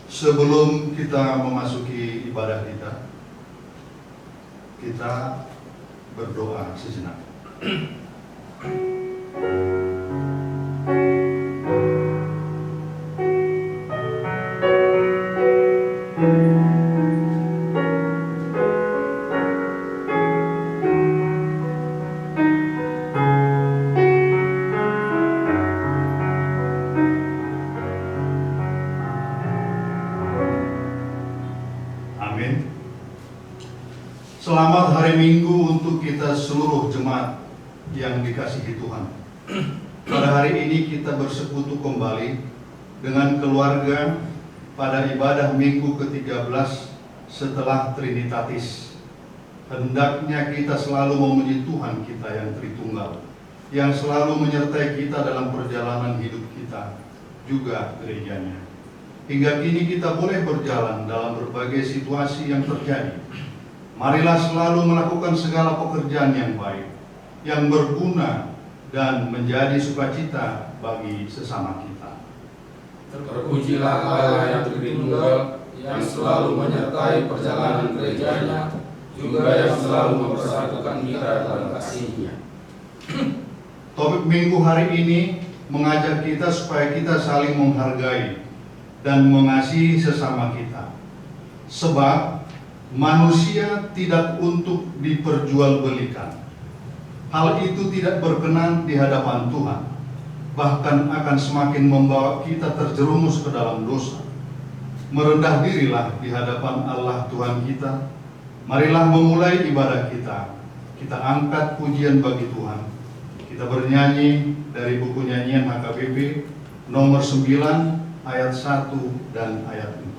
Sebelum kita memasuki ibadah kita berdoa sejenak. Selamat hari Minggu untuk kita seluruh jemaat yang dikasihi Tuhan. Pada hari ini kita bersekutu kembali dengan keluarga pada ibadah Minggu ke-13 setelah Trinitatis. Hendaknya kita selalu memuji Tuhan kita yang Tritunggal, yang selalu menyertai kita dalam perjalanan hidup kita, juga gerejanya. Hingga kini kita boleh berjalan dalam berbagai situasi yang terjadi. Marilah selalu melakukan segala pekerjaan yang baik, yang berguna, dan menjadi sukacita bagi sesama kita. Terpujilah Allah yang Tritunggal, yang selalu menyertai perjalanan gerejanya, juga yang selalu mempersatukan kita dalam kasih-Nya. Topik Minggu hari ini mengajak kita supaya kita saling menghargai dan mengasihi sesama kita. Sebab manusia tidak untuk diperjualbelikan. Hal itu tidak berkenan di hadapan Tuhan, bahkan akan semakin membawa kita terjerumus ke dalam dosa. Merendah dirilah di hadapan Allah Tuhan kita. Marilah memulai ibadah kita. Kita angkat pujian bagi Tuhan. Kita bernyanyi dari buku nyanyian HKBP nomor 9 ayat 1 dan ayat 4.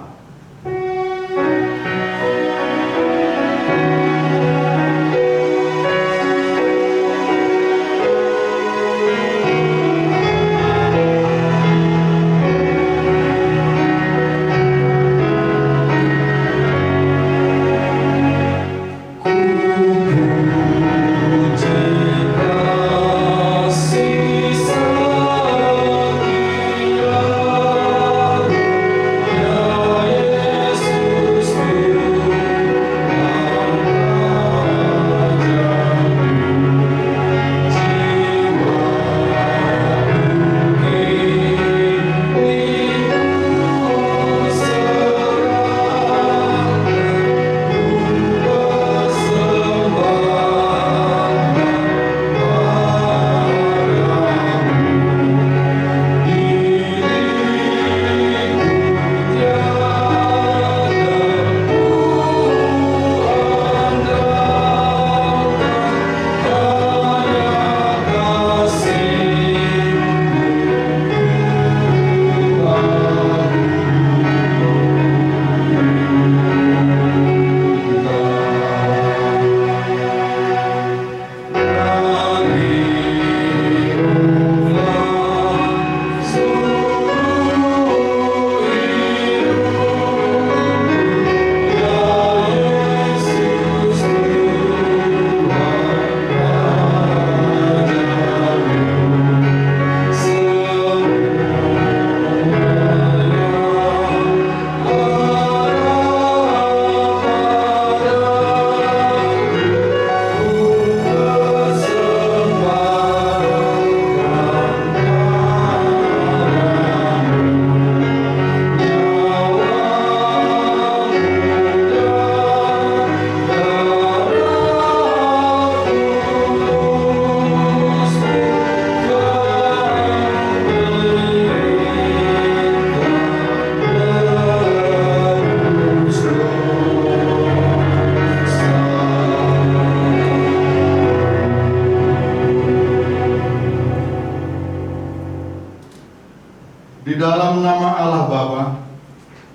Di dalam nama Allah Bapa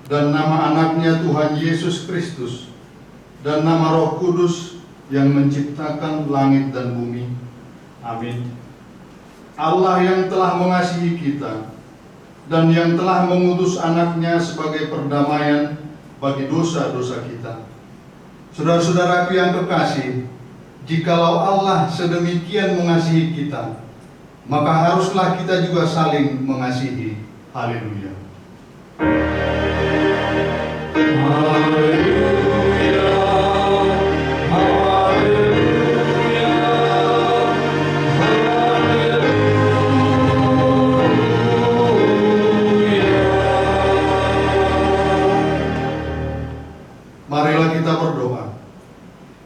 dan nama anaknya Tuhan Yesus Kristus dan nama Roh Kudus yang menciptakan langit dan bumi. Amin. Allah yang telah mengasihi kita dan yang telah mengutus anaknya sebagai perdamaian bagi dosa-dosa kita. Saudara-saudaraku yang kekasih, jikalau Allah sedemikian mengasihi kita, maka haruslah kita juga saling mengasihi. Haleluya.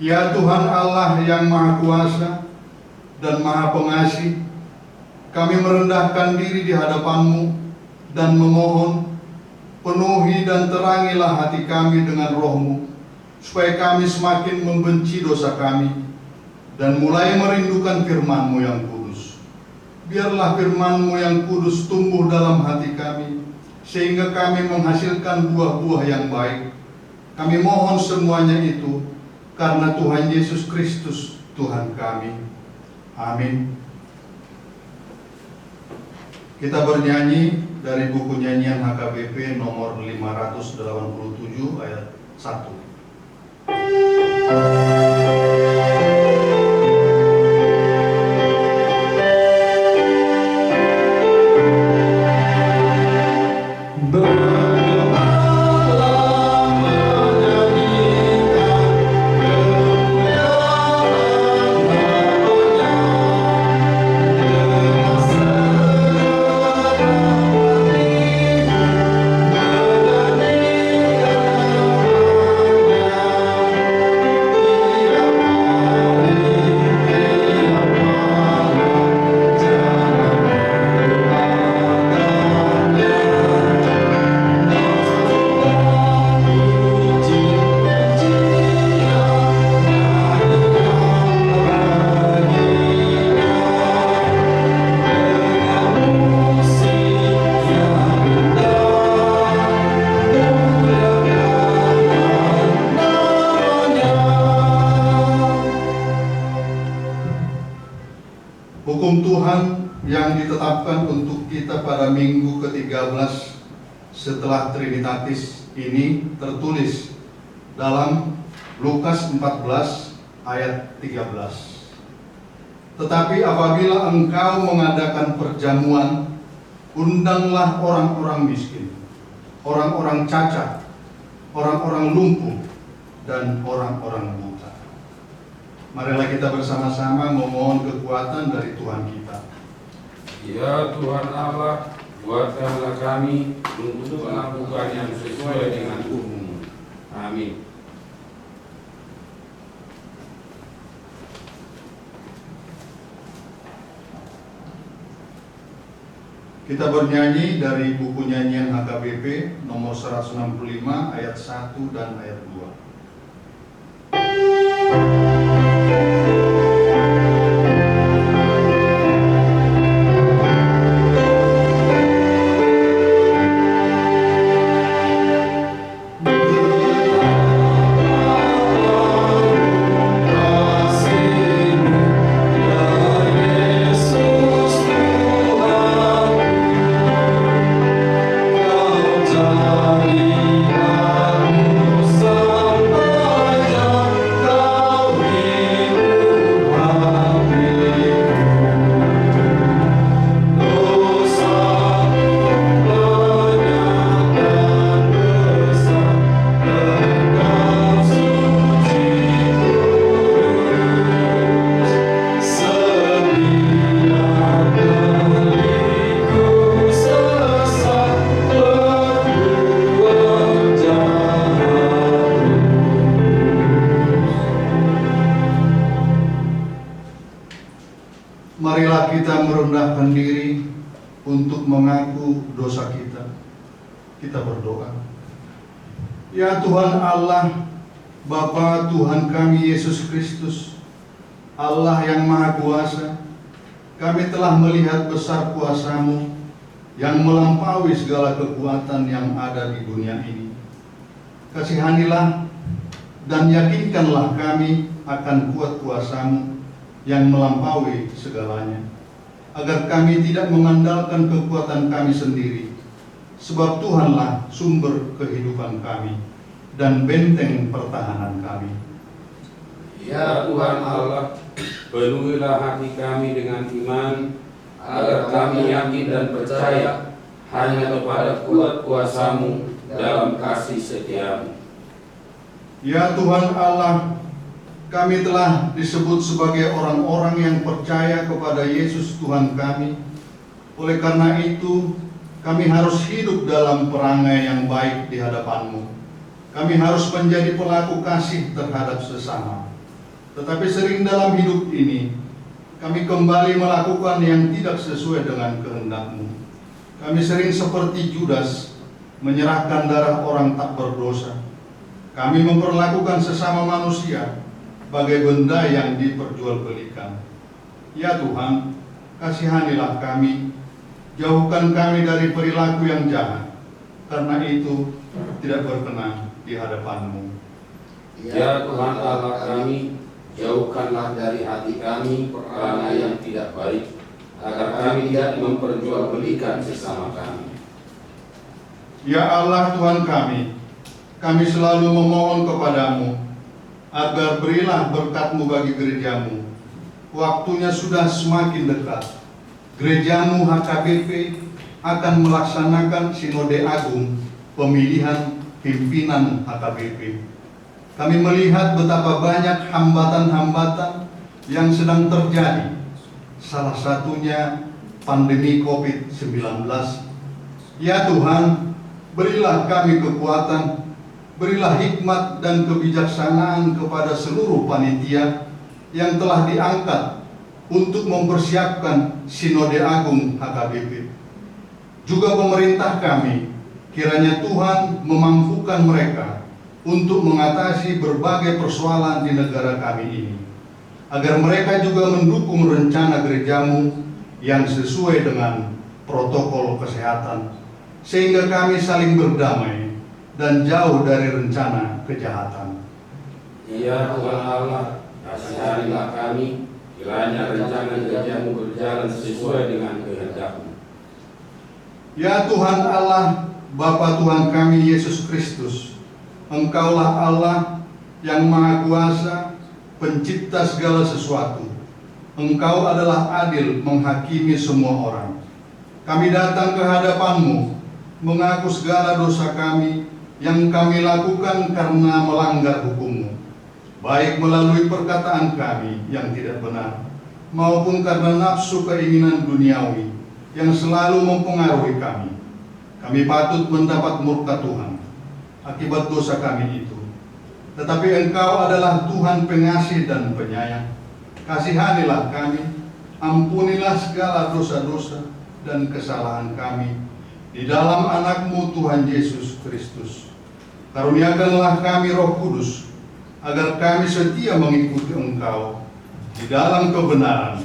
Ya Tuhan Allah yang Maha Kuasa dan Maha Pengasih, kami merendahkan diri di hadapan-Mu dan memohon, penuhi dan terangilah hati kami dengan Roh-Mu, supaya kami semakin membenci dosa kami dan mulai merindukan firman-Mu yang kudus. Biarlah firman-Mu yang kudus tumbuh dalam hati kami, sehingga kami menghasilkan buah-buah yang baik. Kami mohon semuanya itu karena Tuhan Yesus Kristus, Tuhan kami. Amin. Kita bernyanyi dari buku nyanyian HKBP nomor 587 ayat 1. Hukum Tuhan yang ditetapkan untuk kita pada minggu ke-13 setelah Trinitatis ini tertulis dalam Lukas 14 ayat 13. Tetapi apabila engkau mengadakan perjamuan, undanglah orang-orang miskin, orang-orang cacat, orang-orang lumpuh, dan orang-orang buta. Marilah kita bersama-sama memohon kekuatan dari Tuhan kita. Ya Tuhan Allah, buatkanlah kami untuk melakukan yang sesuai dengan hukum-Mu. Amin. Kita bernyanyi dari buku nyanyian HKBP nomor 165 ayat 1 dan ayat 2. Marilah kita merendahkan diri untuk mengaku dosa kita. Kita berdoa. Ya Tuhan Allah, Bapa Tuhan kami Yesus Kristus, Allah yang Maha Kuasa, kami telah melihat besar kuasa-Mu yang melampaui segala kekuatan yang ada di dunia ini. Kasihanilah dan yakinkanlah kami akan kuat kuasa-Mu yang melampaui segalanya, agar kami tidak mengandalkan kekuatan kami sendiri, sebab Tuhanlah sumber kehidupan kami dan benteng pertahanan kami. Ya Tuhan Allah, penuhilah hati kami dengan iman, agar kami yakin dan percaya hanya kepada kuat kuasa-Mu dalam kasih setia-Mu. Ya Tuhan Allah, kami telah disebut sebagai orang-orang yang percaya kepada Yesus Tuhan kami. Oleh karena itu, kami harus hidup dalam perangai yang baik di hadapan-Mu. Kami harus menjadi pelaku kasih terhadap sesama. Tetapi sering dalam hidup ini, kami kembali melakukan yang tidak sesuai dengan kehendak-Mu. Kami sering seperti Judas, menyerahkan darah orang tak berdosa. Kami memperlakukan sesama manusia bagai benda yang diperjualbelikan. Ya Tuhan, kasihanilah kami, jauhkan kami dari perilaku yang jahat, karena itu tidak berkenan di hadapan-Mu. Ya Tuhan Allah kami, jauhkanlah dari hati kami perangai yang tidak baik, agar kami tidak memperjualbelikan sesama kami. Ya Allah Tuhan kami selalu memohon kepadamu, agar berilah berkat-Mu bagi gereja-Mu. Waktunya sudah semakin dekat. Gereja-Mu HKBP akan melaksanakan Sinode Agung pemilihan pimpinan HKBP. Kami melihat betapa banyak hambatan-hambatan yang sedang terjadi. Salah satunya pandemi COVID-19. Ya Tuhan, berilah kami kekuatan, berilah hikmat dan kebijaksanaan kepada seluruh panitia yang telah diangkat untuk mempersiapkan Sinode Agung HKBP. Juga pemerintah kami, kiranya Tuhan memampukan mereka untuk mengatasi berbagai persoalan di negara kami ini, agar mereka juga mendukung rencana gereja-Mu yang sesuai dengan protokol kesehatan, sehingga kami saling berdamai dan jauh dari rencana kejahatan. Ya Tuhan Allah, kasihanilah kami, kiranya rencana gereja-Mu berjalan sesuai dengan kehendak-Mu. Ya Tuhan Allah, Bapa Tuhan kami Yesus Kristus, Engkaulah Allah yang Maha Kuasa, pencipta segala sesuatu. Engkau adalah adil menghakimi semua orang. Kami datang ke hadapan-Mu, mengaku segala dosa kami yang kami lakukan karena melanggar hukum-Mu, baik melalui perkataan kami yang tidak benar, maupun karena nafsu keinginan duniawi yang selalu mempengaruhi kami. Kami patut mendapat murka Tuhan akibat dosa kami itu. Tetapi Engkau adalah Tuhan pengasih dan penyayang. Kasihanilah kami, ampunilah segala dosa-dosa dan kesalahan kami di dalam anak-Mu Tuhan Yesus Kristus. Karuniakanlah kami Roh Kudus, agar kami setia mengikuti Engkau di dalam kebenaran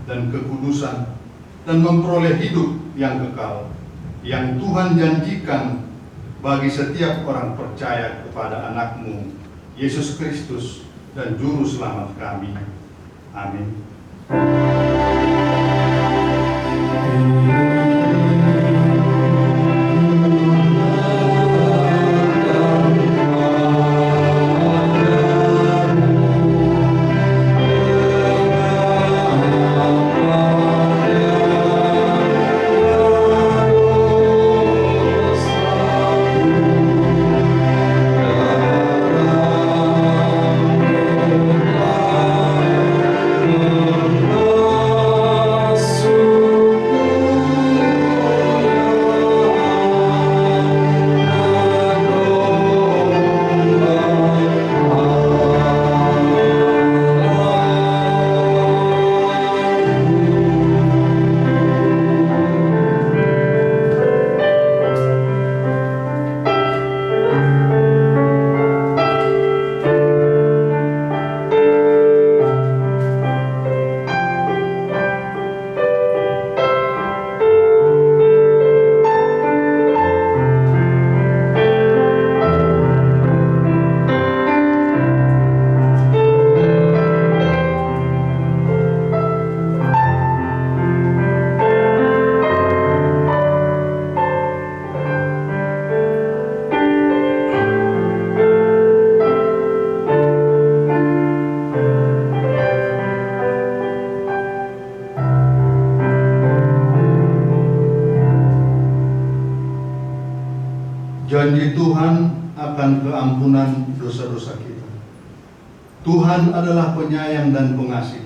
dan kekudusan, dan memperoleh hidup yang kekal, yang Tuhan janjikan bagi setiap orang percaya kepada anak-Mu, Yesus Kristus dan Juru Selamat kami. Amin. Janji Tuhan akan keampunan dosa-dosa kita. Tuhan adalah penyayang dan pengasih,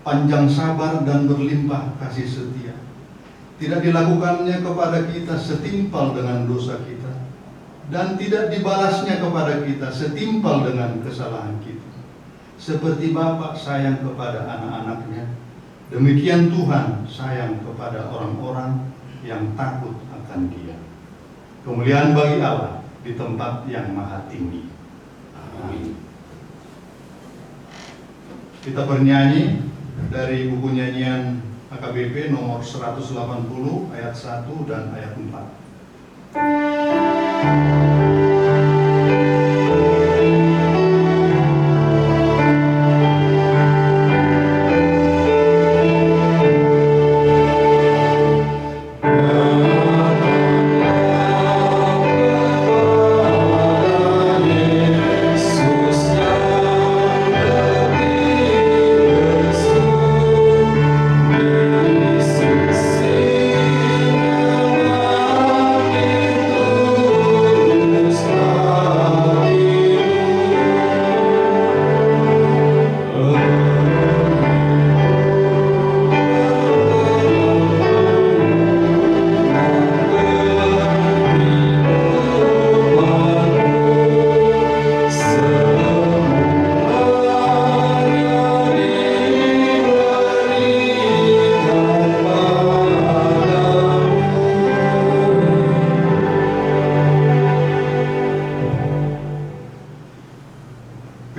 panjang sabar dan berlimpah kasih setia. Tidak dilakukannya kepada kita setimpal dengan dosa kita, dan tidak dibalasnya kepada kita setimpal dengan kesalahan kita. seperti Bapa sayang kepada anak-anaknya, demikian Tuhan sayang kepada orang-orang yang takut akan Dia. Kemuliaan bagi Allah di tempat yang maha tinggi. Amin. Kita bernyanyi dari buku nyanyian HKBP nomor 180 ayat 1 dan ayat 4.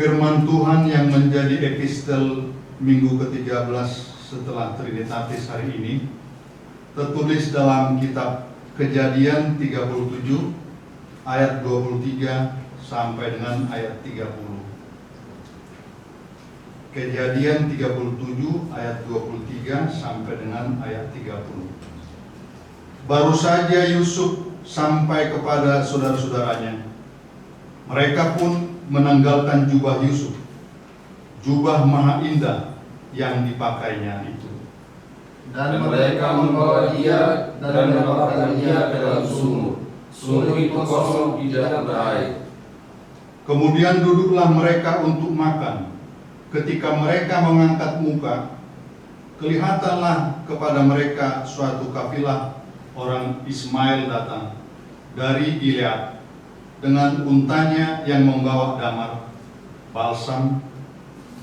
Firman Tuhan yang menjadi epistel minggu ke-13 setelah Trinitatis hari ini tertulis dalam kitab Kejadian 37 ayat 23 sampai dengan ayat 30. Kejadian 37 ayat 23 sampai dengan ayat 30. Baru saja Yusuf sampai kepada saudara-saudaranya. Mereka pun menanggalkan jubah Yusuf, jubah maha indah yang dipakainya itu. Dan mereka membawa dia dan melemparkan dia ke dalam sumur. Sumur itu kosong, tidak berair. Kemudian duduklah mereka untuk makan. Ketika mereka mengangkat muka, kelihatanlah kepada mereka suatu kafilah orang Ismail datang dari Gilead dengan untanya yang membawa damar, balsam,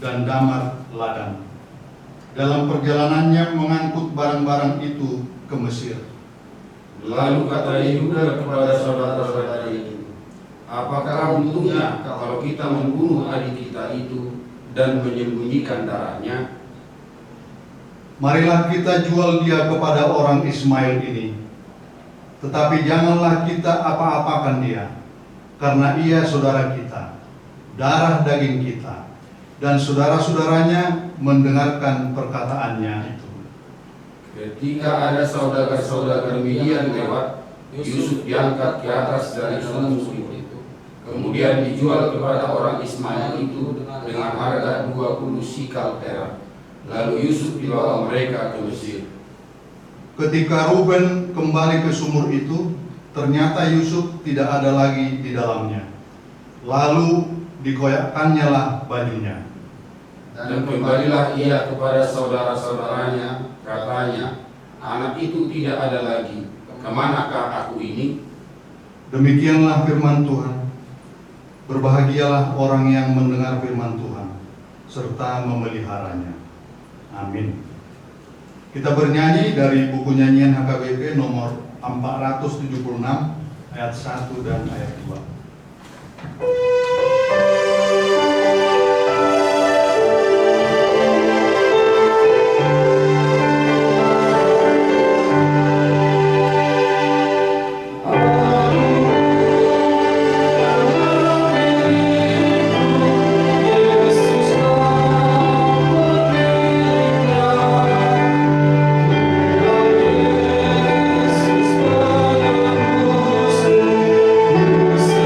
dan damar ladang. Dalam perjalanannya mengangkut barang-barang itu ke Mesir. Lalu kata Yehuda kepada saudara-saudara itu, apakah untungnya kalau kita membunuh adik kita itu dan menyembunyikan darahnya? Marilah kita jual dia kepada orang Ismail ini. Tetapi janganlah kita apa-apakan dia, karena ia saudara kita, darah daging kita. Dan saudara-saudaranya mendengarkan perkataannya itu. Ketika ada saudagar-saudagar Midian lewat, Yusuf diangkat ke atas dari sumur itu, kemudian dijual kepada orang Ismail itu dengan harga 20 sikal perak. Lalu Yusuf dibawa mereka ke Mesir. Ketika Ruben kembali ke sumur itu, ternyata Yusuf tidak ada lagi di dalamnya. Lalu dikoyakkannya lah bajunya. Dan kembalilah ia kepada saudara-saudaranya, katanya, anak itu tidak ada lagi. Kemanakah aku ini? Demikianlah firman Tuhan. Berbahagialah orang yang mendengar firman Tuhan serta memeliharanya. Amin. Kita bernyanyi dari buku nyanyian HKBP nomor 476 ayat 1 dan ayat 2. Yesus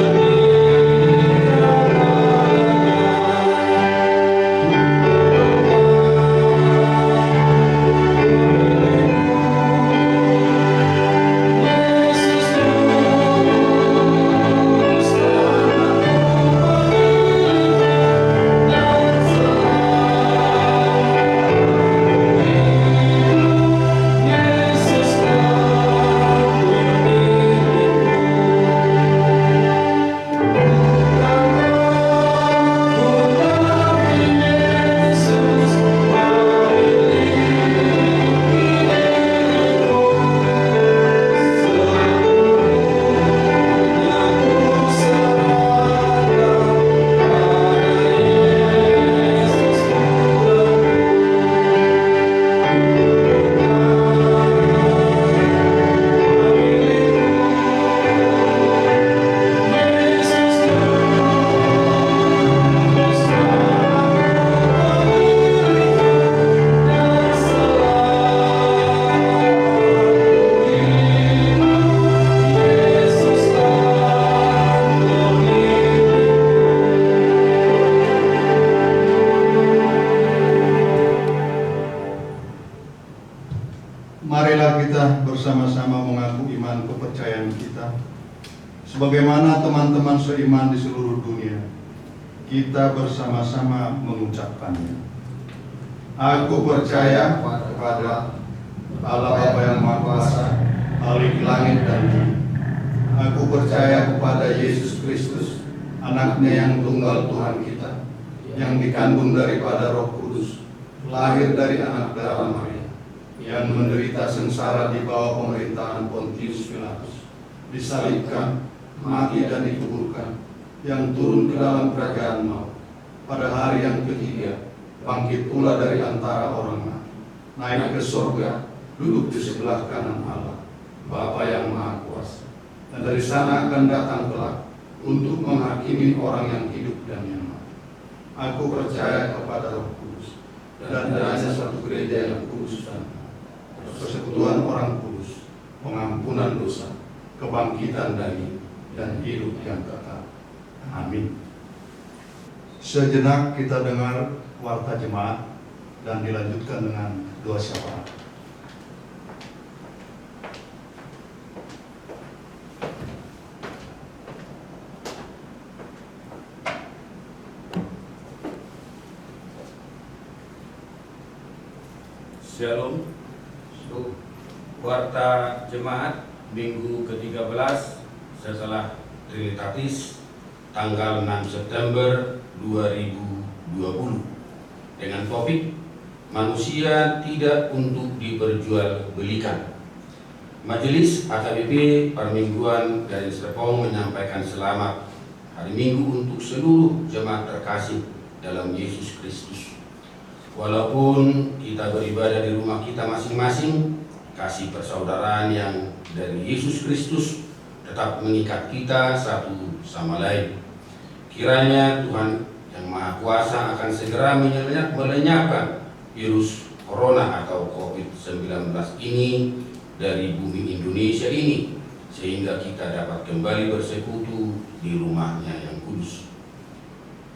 bersama teman-teman seiman di seluruh dunia, kita bersama-sama mengucapkannya. Aku percaya kepada Allah Bapa yang Maha Kuasa, Khalik langit dan bumi. Aku percaya kepada Yesus Kristus, anaknya yang tunggal Tuhan kita, yang dikandung daripada Roh Kudus, lahir dari anak darah Maria, yang menderita sengsara di bawah pemerintahan Pontius Pilatus, disalibkan, mati dan dikuburkan, yang turun ke dalam kerajaan maut, pada hari yang ketiga bangkit pula dari antara orang mati, naik ke surga, duduk di sebelah kanan Allah, Bapa yang Maha Kuasa, dan dari sana akan datang kelak untuk menghakimi orang yang hidup dan yang mati. Aku percaya kepada Roh Kudus, dan adanya satu gereja yang kudus dan persekutuan orang kudus, pengampunan dosa, kebangkitan dari dan hidup yang kekal. Amin. Sejenak kita dengar warta jemaat dan dilanjutkan dengan doa syafaat. Shalom. Warta Jemaat Minggu ke-13 setelah Trinitatis tanggal 6 September 2020 dengan topik manusia tidak untuk diperjualbelikan. Majelis AKBP Permingguan Garin Serpong menyampaikan selamat hari Minggu untuk seluruh jemaat terkasih dalam Yesus Kristus. Walaupun kita beribadah di rumah kita masing-masing, kasih persaudaraan yang dari Yesus Kristus tetap mengikat kita satu sama lain. Kiranya Tuhan yang Maha Kuasa akan segera melenyapkan virus Corona atau COVID-19 ini dari bumi Indonesia ini, sehingga kita dapat kembali bersekutu di rumahnya yang kudus.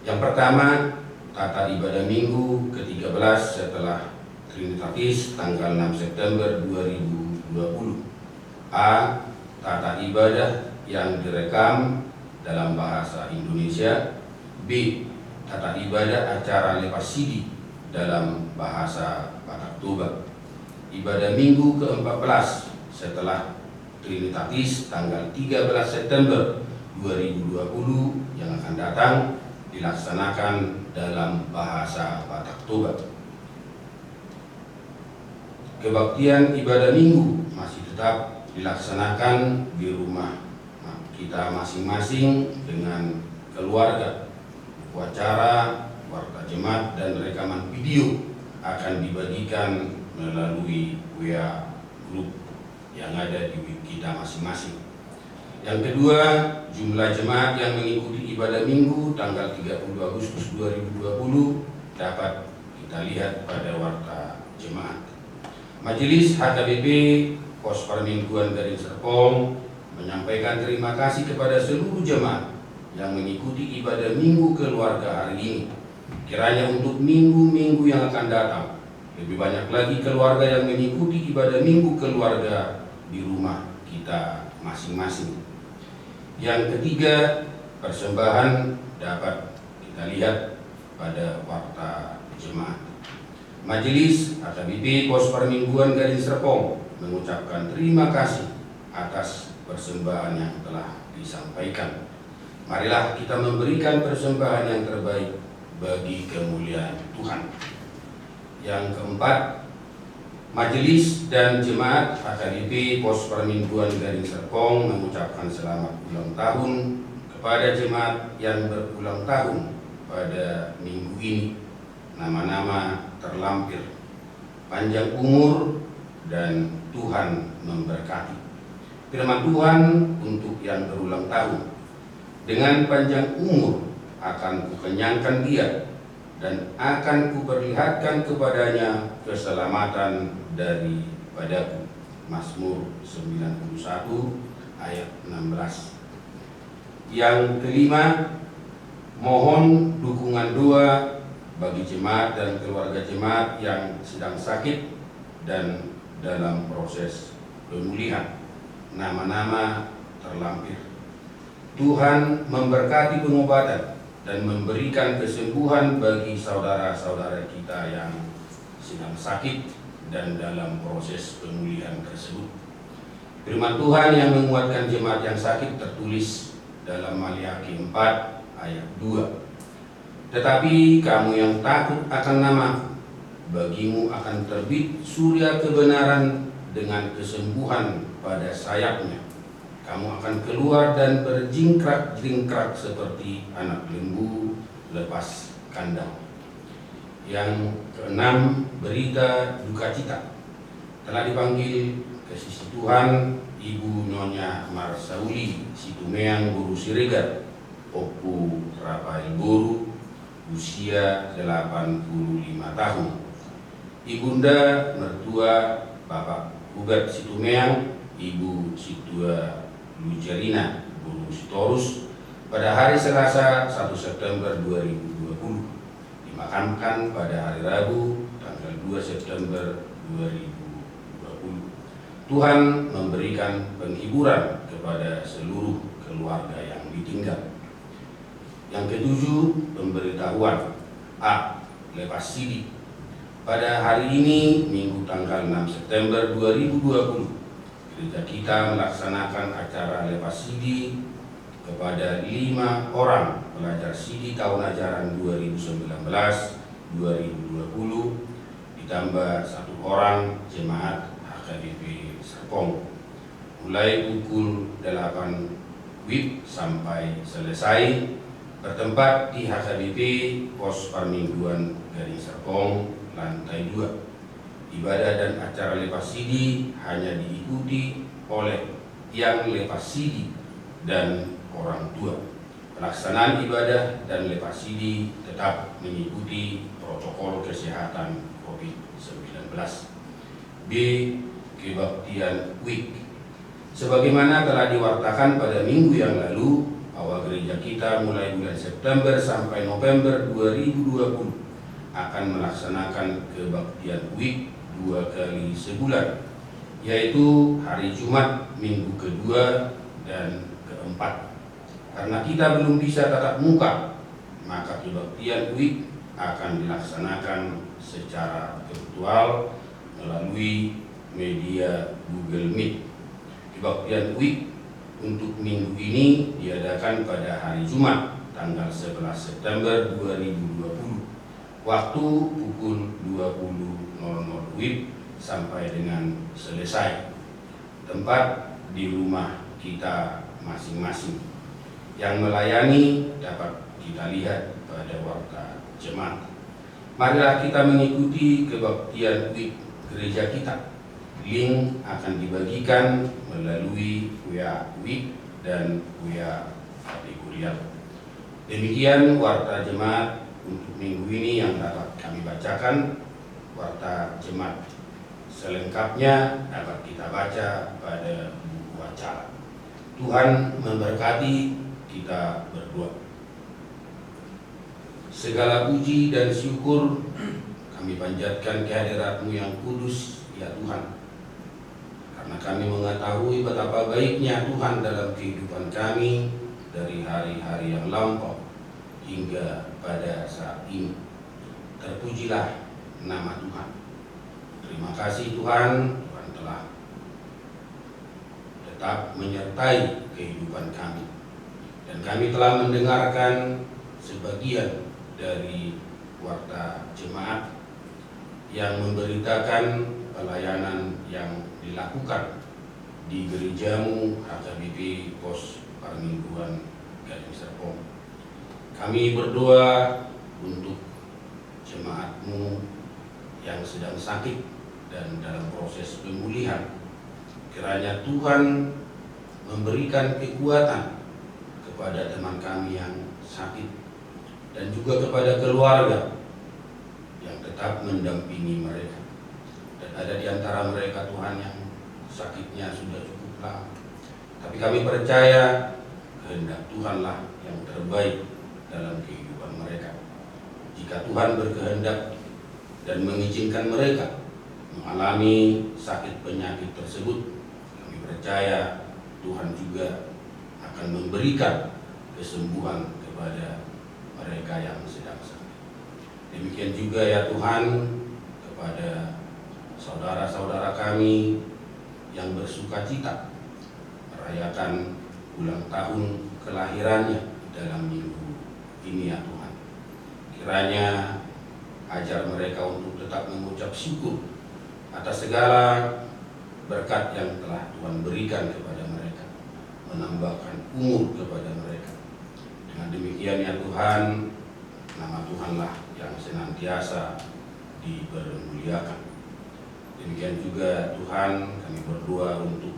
Yang pertama, tata ibadah Minggu ke-13 setelah Trinitatis tanggal 6 September 2020. A. Tata ibadah yang direkam dalam bahasa Indonesia. B. Tata ibadah acara lepas CD dalam bahasa Batak Toba. Ibadah Minggu ke-14 setelah Trinitatis tanggal 13 September 2020 yang akan datang dilaksanakan dalam bahasa Batak Toba. Kebaktian ibadah Minggu masih tetap dilaksanakan di rumah kita masing-masing dengan keluarga. Upacara, warta jemaat, dan rekaman video akan dibagikan melalui WA grup yang ada di kita masing-masing. Yang kedua, jumlah jemaat yang mengikuti ibadah Minggu tanggal 30 Agustus 2020 dapat kita lihat pada warta jemaat. Majelis HKBP Pos Permingguan Garin Serpong menyampaikan terima kasih kepada seluruh jemaat yang mengikuti ibadah Minggu keluarga hari ini. Kiranya untuk minggu-minggu yang akan datang, lebih banyak lagi keluarga yang mengikuti ibadah Minggu keluarga di rumah kita masing-masing. Yang ketiga, persembahan dapat kita lihat pada warta jemaat. Majelis AKBP Pos Permingguan Garin Serpong mengucapkan terima kasih atas persembahan yang telah disampaikan. Marilah kita memberikan persembahan yang terbaik bagi kemuliaan Tuhan. Yang keempat, Majelis dan Jemaat AKBP Pos Permingguan Garin Serpong mengucapkan selamat ulang tahun kepada jemaat yang berulang tahun pada minggu ini. Nama-nama terlampir, panjang umur, dan Tuhan memberkati. Firman Tuhan untuk yang berulang tahun, dengan panjang umur akan kukenyangkan dia, dan akan kuperlihatkan kepadanya keselamatan daripadaku. Mazmur 91 ayat 16. Yang kelima, mohon dukungan doa bagi jemaat dan keluarga jemaat yang sedang sakit dan dalam proses pemulihan. Nama-nama terlampir, Tuhan memberkati pengobatan dan memberikan kesembuhan bagi saudara-saudara kita yang sedang sakit dan dalam proses pemulihan tersebut. Firman Tuhan yang menguatkan jemaat yang sakit tertulis dalam Maliaki 4 ayat 2. Tetapi kamu yang takut akan nama-Ku, bagimu akan terbit surya kebenaran dengan kesembuhan pada sayapnya. Kamu akan keluar dan berjingkrak-jingkrak seperti anak lembu lepas kandang. Yang keenam, berita duka cita. Telah dipanggil ke sisi Tuhan Ibu Nyonya Marsauli Situmeang Guru Siregar Opu Rafael Boru, usia 85 tahun. Ibunda mertua Bapak Hubert Situmeang, Ibu Situa Lujarina Guru Sitorus, pada hari Selasa 1 September 2020, dimakamkan pada hari Rabu tanggal 2 September 2020. Tuhan memberikan penghiburan kepada seluruh keluarga yang ditinggal. Yang ketujuh, pemberitahuan. A. Lepas sidi. Pada hari ini, Minggu tanggal 6 September 2020, gereja kita melaksanakan acara lepas sidi kepada 5 orang pelajar sidi tahun ajaran 2019-2020, ditambah 1 orang jemaat HKBP Serpong, mulai pukul 8 WIB sampai selesai, bertempat di HKBP Pos Parmingguan Garing Serpong, lantai 2. Ibadah dan acara lepas sidi hanya diikuti oleh yang lepas sidi dan orang tua. Pelaksanaan ibadah dan lepas sidi tetap mengikuti protokol kesehatan COVID-19. B. Kebaktian Week. Sebagaimana telah diwartakan pada minggu yang lalu, bahwa gereja kita mulai bulan September sampai November 2020 akan melaksanakan kebaktian week 2 kali sebulan, yaitu hari Jumat minggu kedua dan keempat. Karena kita belum bisa tatap muka, maka kebaktian week akan dilaksanakan secara virtual melalui media Google Meet. Kebaktian week untuk minggu ini diadakan pada hari Jumat tanggal 11 September 2020, waktu pukul 20.00 WIB sampai dengan selesai. Tempat di rumah kita masing-masing. Yang melayani dapat kita lihat pada warta jemaat. Marilah kita mengikuti kebaktian WIB gereja kita. Link akan dibagikan melalui WA WIB dan WA kategorial. Demikian warta jemaat untuk minggu ini yang dapat kami bacakan. Warta jemaat selengkapnya dapat kita baca pada buku acara. Tuhan memberkati, kita berdoa. Segala puji dan syukur kami panjatkan kehadirat-Mu yang kudus, ya Tuhan. Karena kami mengetahui betapa baiknya Tuhan dalam kehidupan kami dari hari-hari yang lampau hingga pada saat ini. Terpujilah nama Tuhan. Terima kasih Tuhan, Tuhan telah tetap menyertai kehidupan kami. Dan kami telah mendengarkan sebagian dari warta jemaat yang memberitakan pelayanan yang dilakukan di gerejamu HKBP Pos Parmingguan Garing Serpong. Kami berdoa untuk jemaat-Mu yang sedang sakit dan dalam proses pemulihan. Kiranya Tuhan memberikan kekuatan kepada teman kami yang sakit dan juga kepada keluarga yang tetap mendampingi mereka. Dan ada di antara mereka Tuhan yang sakitnya sudah cukup lama. Tapi kami percaya kehendak Tuhanlah yang terbaik dalam kehidupan mereka. Jika Tuhan berkehendak dan mengizinkan mereka mengalami sakit penyakit tersebut, kami percaya Tuhan juga akan memberikan kesembuhan kepada mereka yang sedang sakit. Demikian juga ya Tuhan, kepada saudara-saudara kami yang bersukacita merayakan ulang tahun kelahirannya dalam minggu ini ya Tuhan. Kiranya ajar mereka untuk tetap mengucap syukur atas segala berkat yang telah Tuhan berikan kepada mereka, menambahkan umur kepada mereka. Dengan demikian ya Tuhan, nama Tuhanlah yang senantiasa dipermuliakan. Demikian juga Tuhan, kami berdoa untuk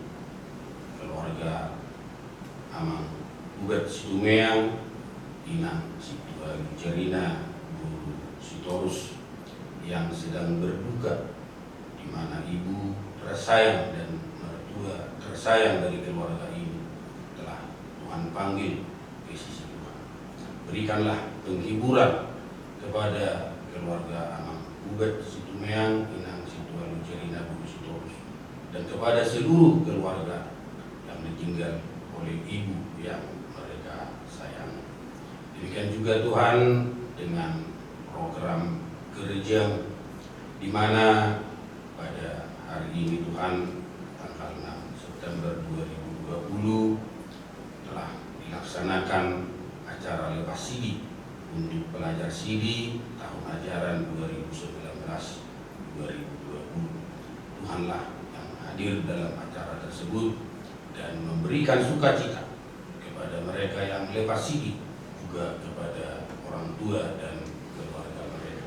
keluarga Amang Hubert Situmeang, Inang Situalgerina Guru Sitorus yang sedang berduka, di mana ibu tersayang dan mertua tersayang dari keluarga ini telah Tuhan panggil ke sisi Tuhan. Berikanlah penghiburan kepada keluarga Amang Hubert Situmeang, Inang Situalgerina Guru Sitorus, dan kepada seluruh keluarga yang ditinggal oleh ibu yang mereka sayang. Demikian juga Tuhan dengan program gereja, di mana pada hari ini Tuhan tanggal 6 September 2020 telah dilaksanakan acara lepas sidi untuk pelajar sidi tahun ajaran 2019-2020. Tuhanlah yang hadir dalam acara tersebut dan memberikan sukacita kepada mereka yang lepas sidi, juga kepada orang tua dan keluarga mereka.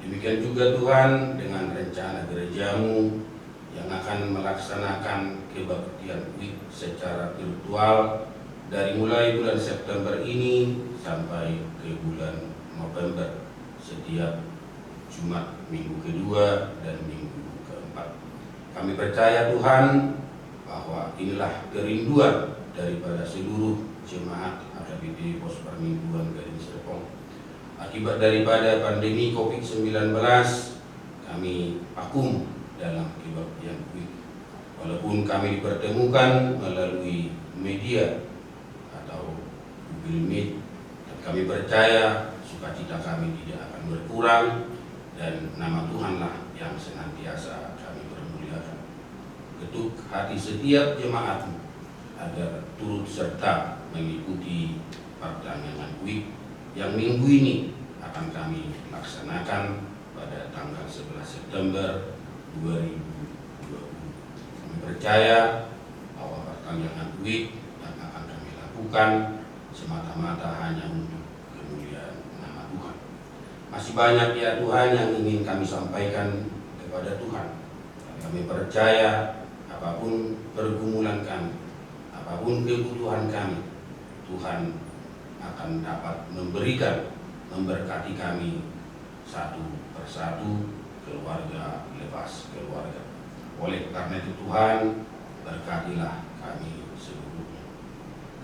Demikian juga Tuhan dengan rencana gerejamu yang akan melaksanakan kebaktian week secara virtual dari mulai bulan September ini sampai ke bulan November setiap Jumat minggu kedua dan minggu keempat. Kami percaya Tuhan bahwa inilah kerinduan daripada seluruh jemaat HKBP Pos Permingguan Gading Serpong. Akibat daripada pandemi COVID-19, kami vakum dalam kebaktian week. Walaupun kami dipertemukan melalui media atau Google Meet, dan kami percaya sukacita kami tidak akan berkurang dan nama Tuhanlah yang senantiasa kami permuliakan. Ketuk hati setiap jemaatmu agar turut serta mengikuti pertandingan week yang minggu ini akan kami laksanakan pada tanggal 11 September 2020. Kami percaya bahwa pertandingan week yang akan kami lakukan semata-mata hanya untuk kemuliaan nama Tuhan. Masih banyak ya Tuhan yang ingin kami sampaikan kepada Tuhan. Kami percaya apapun pergumulan kami, apapun kebutuhan kami, Tuhan akan dapat memberikan, memberkati kami satu persatu, keluarga lepas keluarga. Oleh karena itu Tuhan, berkatilah kami seluruhnya.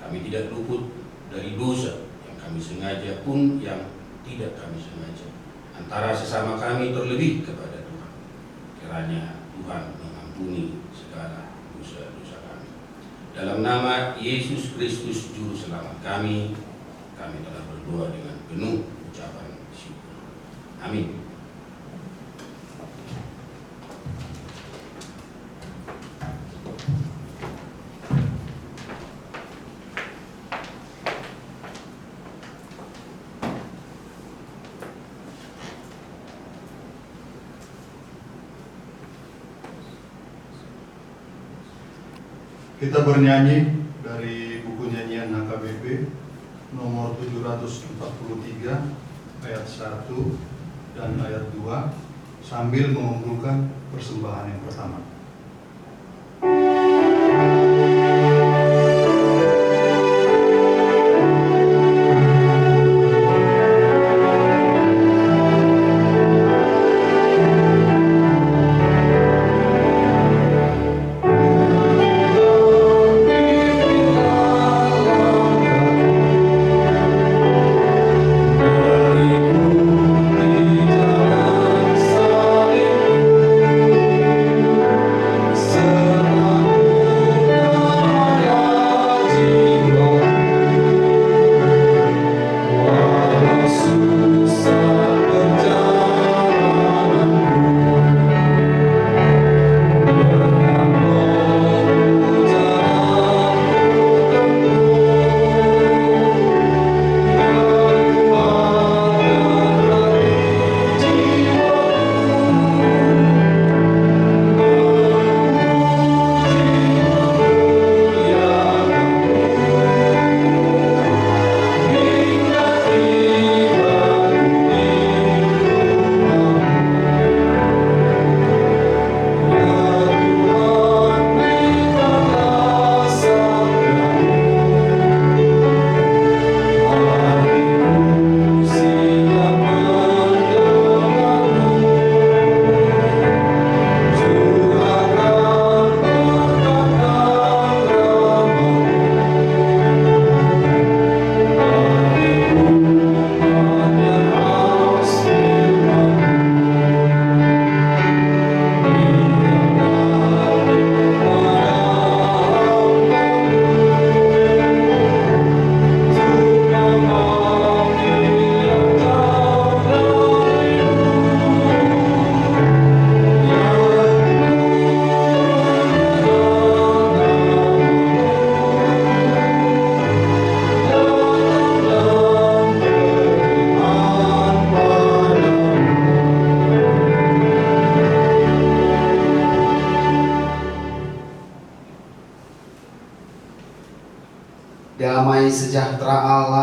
Kami tidak luput dari dosa yang kami sengaja pun yang tidak kami sengaja, antara sesama kami terlebih kepada Tuhan. Kiranya Tuhan mengampuni segala dosa-dosa kami. Dalam nama Yesus Kristus Juru Selamat kami telah berdoa dengan penuh ucapan syukur. Amin. Kita bernyanyi dari buku nyanyian HKBP nomor 743 ayat 1 dan ayat 2 sambil mengumpulkan persembahan yang pertama. Dari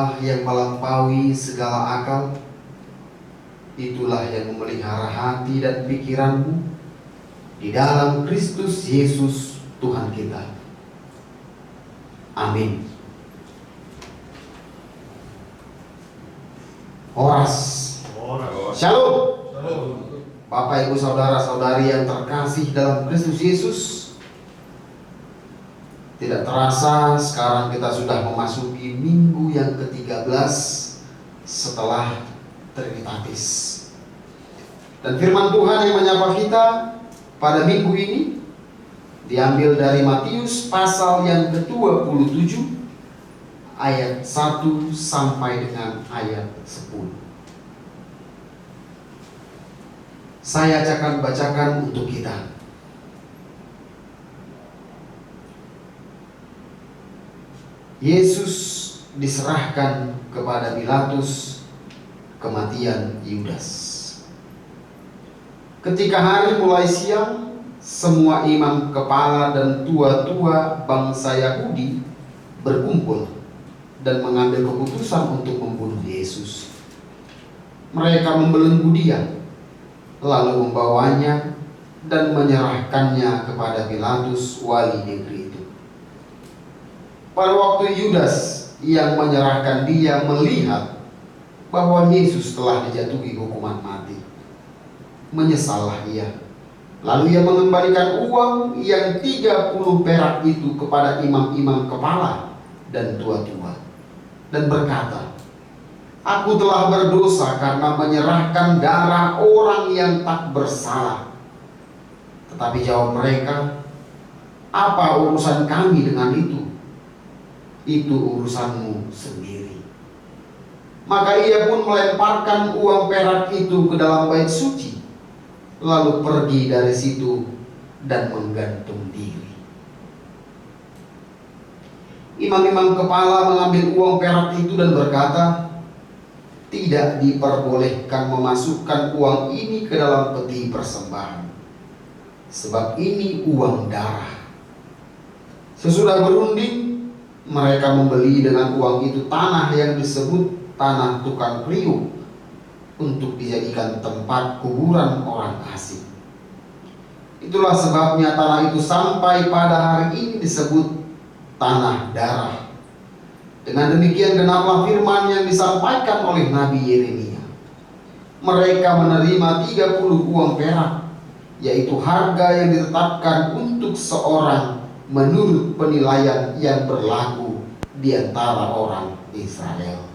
Allah yang melampaui segala akal, itulah yang memelihara hati dan pikiranmu di dalam Kristus Yesus Tuhan kita. Amin. Horas. Shalom. Bapak, Ibu, Saudara-saudari yang terkasih dalam Kristus Yesus, tidak terasa sekarang kita sudah memasuki minggu yang ke-13 setelah Trinitatis. Dan firman Tuhan yang menyapa kita pada minggu ini diambil dari Matius pasal yang ke-27 ayat 1 sampai dengan ayat 10. Saya akan bacakan untuk kita. Yesus diserahkan kepada Pilatus, kematian Yudas. Ketika hari mulai siang, semua imam kepala dan tua-tua bangsa Yahudi berkumpul dan mengambil keputusan untuk membunuh Yesus. Mereka membelenggu dia, lalu membawanya dan menyerahkannya kepada Pilatus, wali negeri itu. Pada waktu Yudas yang menyerahkan dia melihat bahwa Yesus telah dijatuhi hukuman mati, menyesallah ia. Lalu ia mengembalikan uang yang 30 perak itu kepada imam-imam kepala dan tua-tua dan berkata, "Aku telah berdosa karena menyerahkan darah orang yang tak bersalah." Tetapi jawab mereka, "Apa urusan kami dengan itu? Itu urusanmu sendiri." Maka ia pun melemparkan uang perak itu ke dalam bait suci, lalu pergi dari situ dan menggantung diri. Imam-imam kepala mengambil uang perak itu dan berkata, "Tidak diperbolehkan memasukkan uang ini ke dalam peti persembahan, sebab ini uang darah." Sesudah berunding, mereka membeli dengan uang itu tanah yang disebut tanah tukang priuk untuk dijadikan tempat kuburan orang asing. Itulah sebabnya tanah itu sampai pada hari ini disebut tanah darah. Dengan demikian genaplah firman yang disampaikan oleh Nabi Yeremia. Mereka menerima 30 uang perak, yaitu harga yang ditetapkan untuk seorang menurut penilaian yang berlaku di antara orang Israel.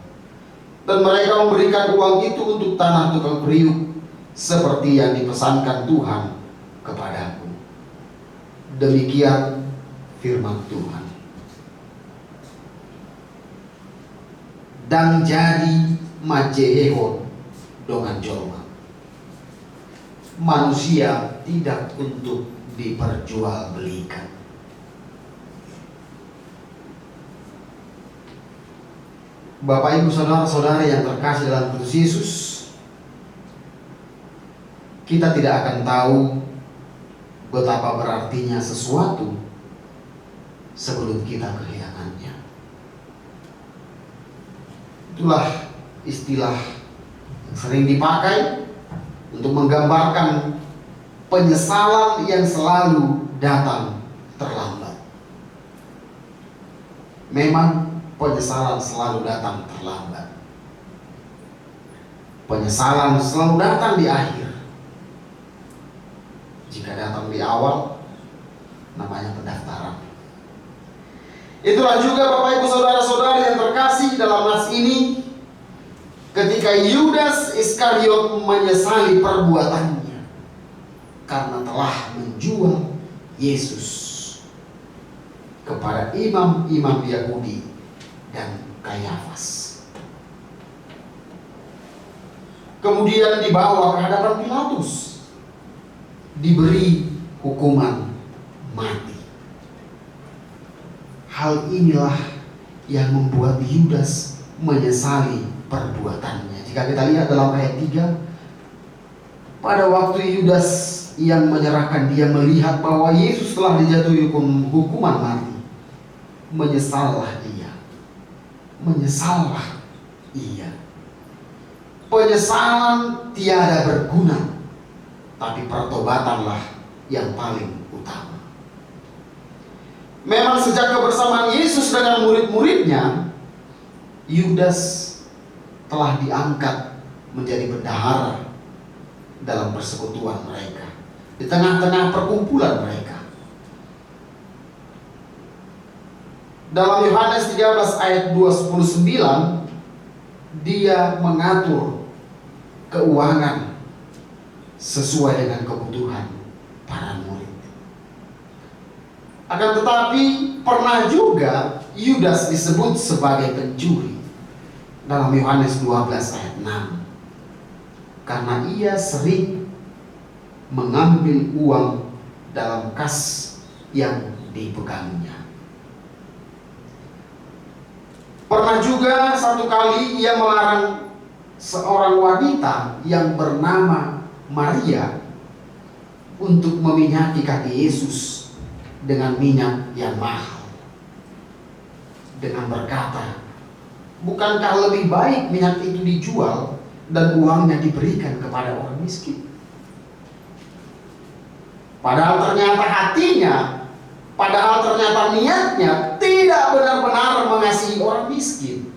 Dan mereka memberikan uang itu untuk tanah tukang priuk, seperti yang dipesankan Tuhan kepadaku. Demikian firman Tuhan. Dan jadi majehehon dengan jolma. Manusia tidak untuk diperjualbelikan. Bapak, Ibu, Saudara-saudara yang terkasih dalam Kristus Yesus, kita tidak akan tahu betapa berartinya sesuatu sebelum kita kehilangannya. Itulah istilah yang sering dipakai untuk menggambarkan penyesalan yang selalu datang terlambat. Memang penyesalan selalu datang terlambat. Penyesalan selalu datang di akhir. Jika datang di awal, namanya pendaftaran. Itulah juga Bapak, Ibu, Saudara-saudari yang terkasih dalam nas ini, ketika Yudas Iskariot menyesali perbuatannya karena telah menjual Yesus kepada imam-imam Yahudi dan Kayafas. Kemudian dibawa ke hadapan Pilatus, diberi hukuman mati. Hal inilah yang membuat Yudas menyesali perbuatannya. Jika kita lihat dalam ayat 3, pada waktu Yudas yang menyerahkan dia melihat bahwa Yesus telah dijatuhi hukuman mati, menyesallah dia. Menyesallah Iya. Penyesalan tiada berguna, tapi pertobatanlah yang paling utama. Memang sejak kebersamaan Yesus dengan murid-muridnya, Yudas telah diangkat menjadi bendahara dalam persekutuan mereka, di tengah-tengah perkumpulan mereka. Dalam Yohanes 13 ayat 29, dia mengatur keuangan sesuai dengan kebutuhan para murid. Akan tetapi pernah juga Yudas disebut sebagai pencuri dalam Yohanes 12 ayat 6, karena ia sering mengambil uang dalam kas yang dipegangnya. Pernah juga satu kali ia melarang seorang wanita yang bernama Maria untuk meminyaki kaki Yesus dengan minyak yang mahal, dengan berkata, bukankah lebih baik minyak itu dijual dan uangnya diberikan kepada orang miskin? Padahal ternyata niatnya tidak benar-benar mengasihi orang miskin.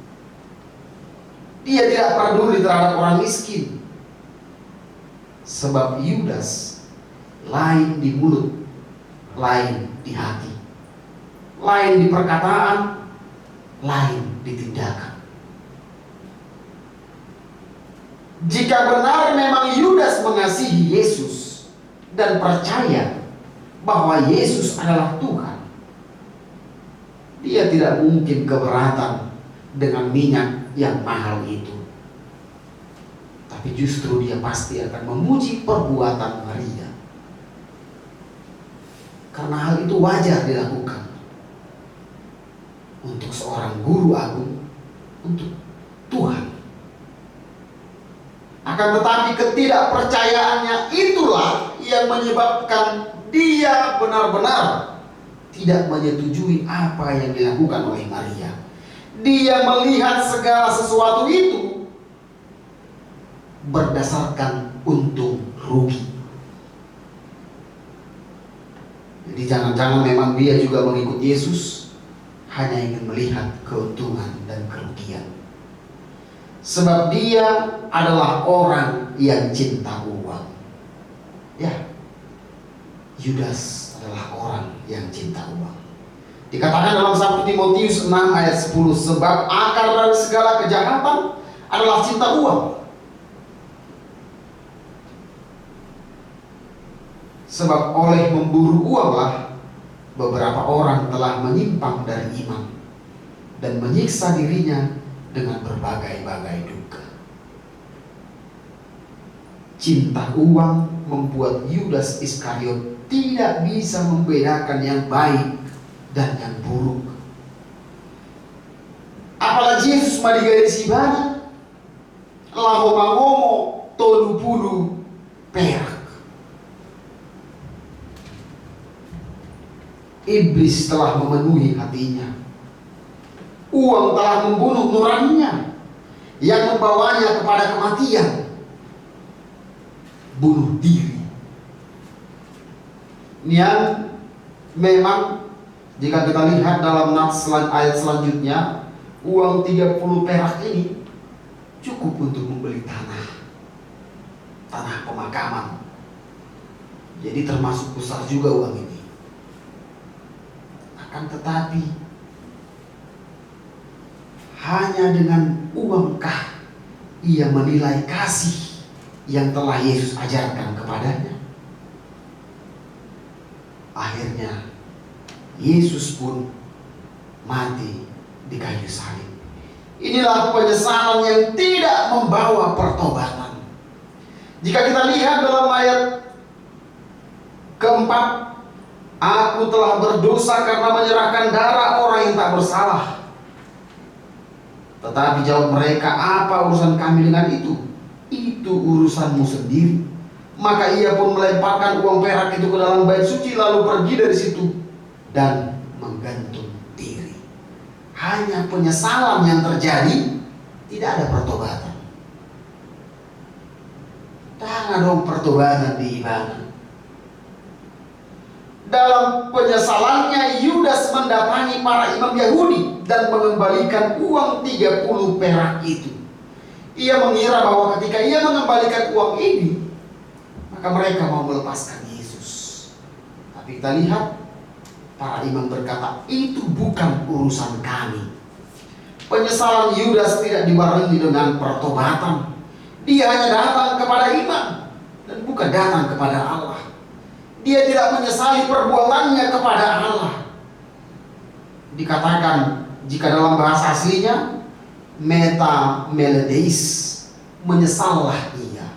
Dia tidak peduli terhadap orang miskin. Sebab Yudas lain di mulut, lain di hati, lain di perkataan, lain di tindakan. Jika benar memang Yudas mengasihi Yesus dan percaya bahwa Yesus adalah Tuhan, dia tidak mungkin keberatan dengan minyak yang mahal itu. Tapi justru dia pasti akan memuji perbuatan Maria, karena hal itu wajar dilakukan untuk seorang guru agung, untuk Tuhan. Akan tetapi ketidakpercayaannya itulah yang menyebabkan dia benar-benar tidak menyetujui apa yang dilakukan oleh Maria. Dia melihat segala sesuatu itu berdasarkan untung rugi. Jadi jangan-jangan memang dia juga mengikut Yesus hanya ingin melihat keuntungan dan kerugian. Sebab dia adalah orang yang cinta uang. Ya, Yudas adalah orang yang cinta uang. Dikatakan dalam 1 Timotius 6 ayat 10, sebab akar dari segala kejahatan adalah cinta uang. Sebab oleh memburu uanglah beberapa orang telah menyimpang dari iman dan menyiksa dirinya dengan berbagai-bagai duka. Cinta uang membuat Yudas Iskariot tidak bisa membedakan yang baik dan yang buruk. Apalagi Yesus madigai sibana lahomangomo tolupulu perak. Iblis telah memenuhi hatinya. Uang telah membunuh nuraninya yang membawanya kepada kematian, bunuh diri. Yang memang jika kita lihat dalam ayat selanjutnya, uang 30 perak ini cukup untuk membeli tanah pemakaman. Jadi termasuk besar juga uang ini. Akan tetapi hanya dengan uangkah ia menilai kasih yang telah Yesus ajarkan kepadanya? Akhirnya Yesus pun mati di kayu salib. Inilah penyesalan yang tidak membawa pertobatan. Jika kita lihat dalam ayat keempat, aku telah berdosa karena menyerahkan darah orang yang tak bersalah. Tetapi jawab mereka, apa urusan kami dengan itu? Itu urusanmu sendiri. Maka ia pun melemparkan uang perak itu ke dalam bait suci, lalu pergi dari situ dan menggantung diri. Hanya penyesalan yang terjadi tidak ada pertobatan. Jangan dong pertobatan di ibadah. Dalam penyesalannya, Yudas mendatangi para imam Yahudi dan mengembalikan uang 30 perak itu. Ia mengira bahwa ketika ia mengembalikan uang ini, maka mereka mau melepaskan Yesus. Tapi kita lihat, para imam berkata, itu bukan urusan kami. Penyesalan Yudas tidak dibarengi dengan pertobatan. Dia hanya datang kepada imam dan bukan datang kepada Allah. Dia tidak menyesali perbuatannya kepada Allah. Dikatakan jika dalam bahasa aslinya metameledeis, menyesallah ia.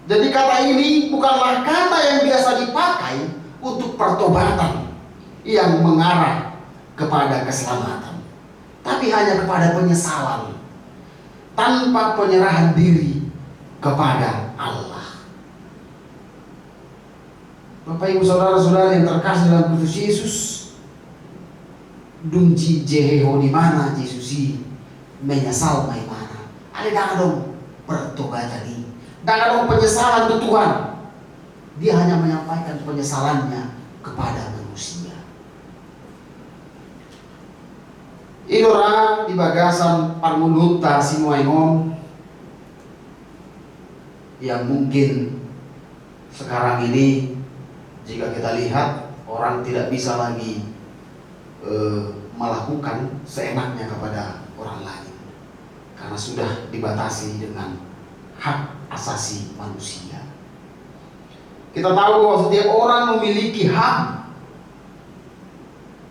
Jadi kata ini bukanlah kata yang biasa dipakai untuk pertobatan yang mengarah kepada keselamatan, tapi hanya kepada penyesalan tanpa penyerahan diri kepada Allah. Bapak Ibu Saudara-saudara yang terkasih dalam Kristus Yesus, dunci jeheho di mana Yesus menyesal mai mana. Ada dong pertobatan ini. Dan dong penyesalan itu Tuhan. Dia hanya menyampaikan penyesalannya kepada manusia. Idora di bagasan parmunduta sinuainon yang mungkin sekarang ini jika kita lihat orang tidak bisa lagi melakukan seenaknya kepada orang lain karena sudah dibatasi dengan hak asasi manusia. Kita tahu bahwa setiap orang memiliki hak.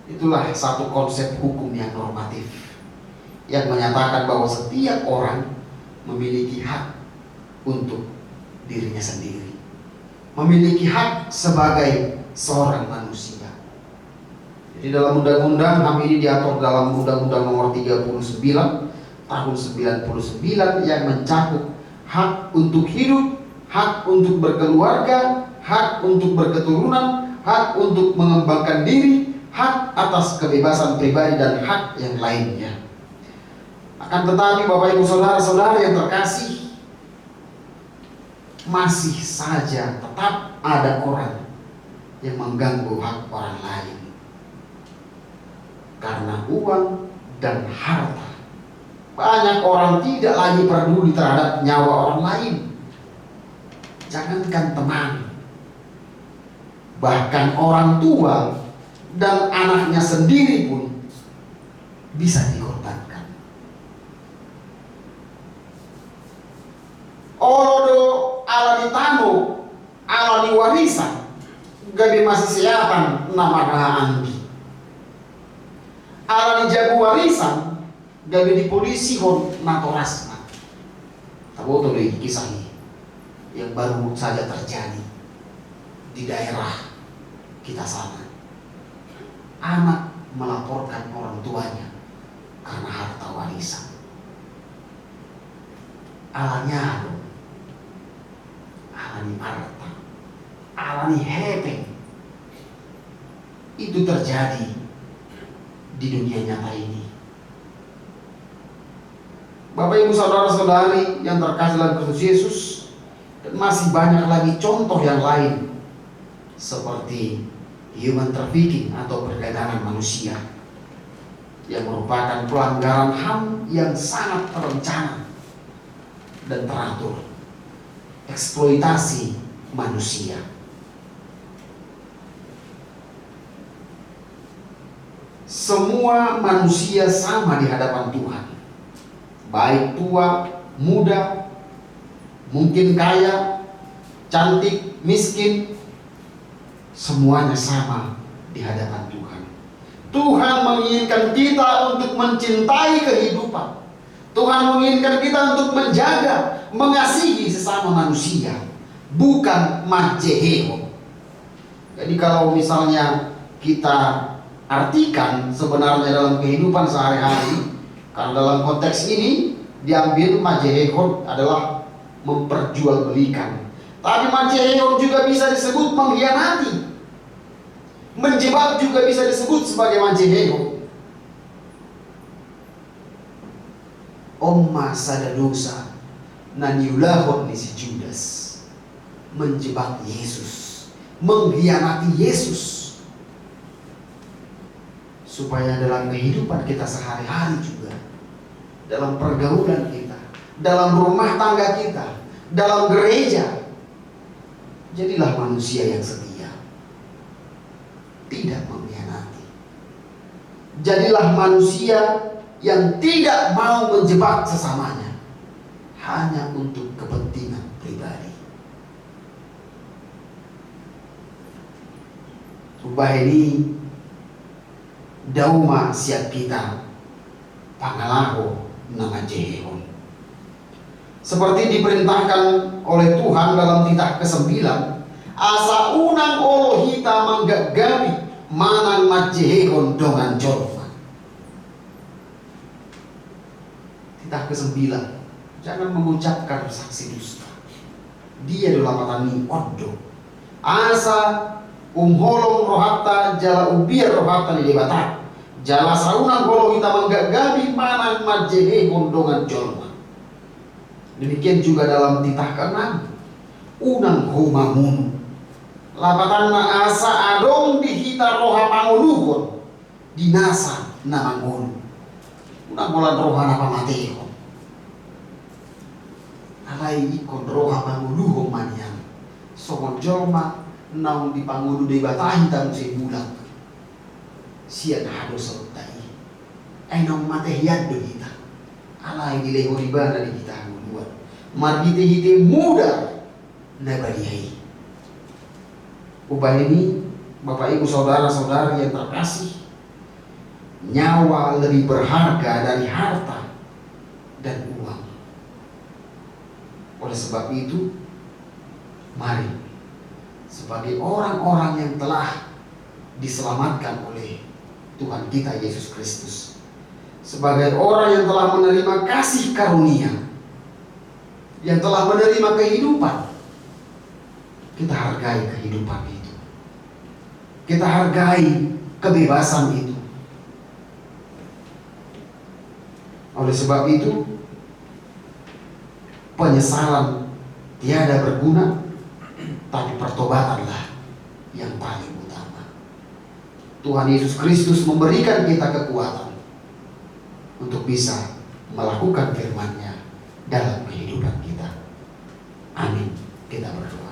Itulah satu konsep hukum yang normatif yang menyatakan bahwa setiap orang memiliki hak untuk dirinya sendiri, memiliki hak sebagai seorang manusia. Jadi dalam undang-undang HAM ini diatur dalam Undang-Undang Nomor 39 Tahun 99 yang mencakup hak untuk hidup, hak untuk berkeluarga, hak untuk berketurunan, hak untuk mengembangkan diri, hak atas kebebasan pribadi dan hak yang lainnya. Akan tetapi Bapak Ibu Saudara-saudara yang terkasih, masih saja tetap ada orang yang mengganggu hak orang lain karena uang dan harta. Banyak orang tidak lagi peduli terhadap nyawa orang lain. Jangankan teman, bahkan orang tua dan anaknya sendiri pun bisa dikorbankan. Olodo ala ditano, ala diwarisan, gabi masih siapan nama anggi. Ala dijago warisan, gabi di polisi hon natorasna. Tahu tuh deh kisah ini yang baru saja terjadi di daerah kita sana. Anak melaporkan orang tuanya karena harta warisan. Alanya alani harta, alani hepeng. Itu terjadi di dunia nyata ini. Bapak Ibu Saudara-saudari yang terkasih dalam Kristus Yesus, dan masih banyak lagi contoh yang lain seperti human trafficking atau perdagangan manusia yang merupakan pelanggaran HAM yang sangat terencana dan teratur, eksploitasi manusia. Semua manusia sama di hadapan Tuhan, baik tua, muda, mungkin kaya, cantik, miskin, semuanya sama di hadapan Tuhan. Tuhan menginginkan kita untuk mencintai kehidupan. Tuhan menginginkan kita untuk menjaga, mengasihi sesama manusia, bukan majeheo. Jadi kalau misalnya kita artikan sebenarnya dalam kehidupan sehari-hari, karena dalam konteks ini diambil majeheo adalah memperjualbelikan. Tapi majeheo juga bisa disebut mengkhianati. Menjebak juga bisa disebut sebagai majeheo. Omma sada dosa na niulahon ni si Judas menjebak Yesus, mengkhianati Yesus, supaya dalam kehidupan kita sehari-hari juga, dalam pergaulan kita, dalam rumah tangga kita, dalam gereja, jadilah manusia yang setia, tidak mengkhianati. Jadilah manusia yang tidak mau menjebak sesamanya hanya untuk kepentingan pribadi. Ubah ini dauma siap kita pangalaho nama Jehon. Seperti diperintahkan oleh Tuhan dalam titah ke-9, asa unang olo hita manggagabi manang majehon dongan jolma. Titah ke-9, jangan mengucapkan saksi dusta. Dia adalah matani oddo. Asa holong rohata jala ubiar rohata di debata. Jala saunang holo hita manggagabi manang majehon dongan jolma. Demikian juga dalam titah ke-6, unang homamun lapatan na asa adong dihita roha panguluhon dinasa na mangulu unang bulan roha na pamatehon alay ikon roha panguluhon manyan somon jolma naung di pangulu de batahi tanu si budak siya na hado sa utai ay naung matehyan do kita alay dileho ribana di kita nguluan margite-hite muda na balihay. Ubah ini, Bapak Ibu Saudara-saudari yang terkasih, nyawa lebih berharga dari harta dan uang. Oleh sebab itu, mari sebagai orang-orang yang telah diselamatkan oleh Tuhan kita Yesus Kristus, sebagai orang yang telah menerima kasih karunia, yang telah menerima kehidupan, kita hargai kehidupan itu. Kita hargai kebebasan itu. Oleh sebab itu, penyesalan tiada berguna, tapi pertobatanlah yang paling utama. Tuhan Yesus Kristus memberikan kita kekuatan untuk bisa melakukan firman-Nya dalam kehidupan kita. Amin. Kita berdoa.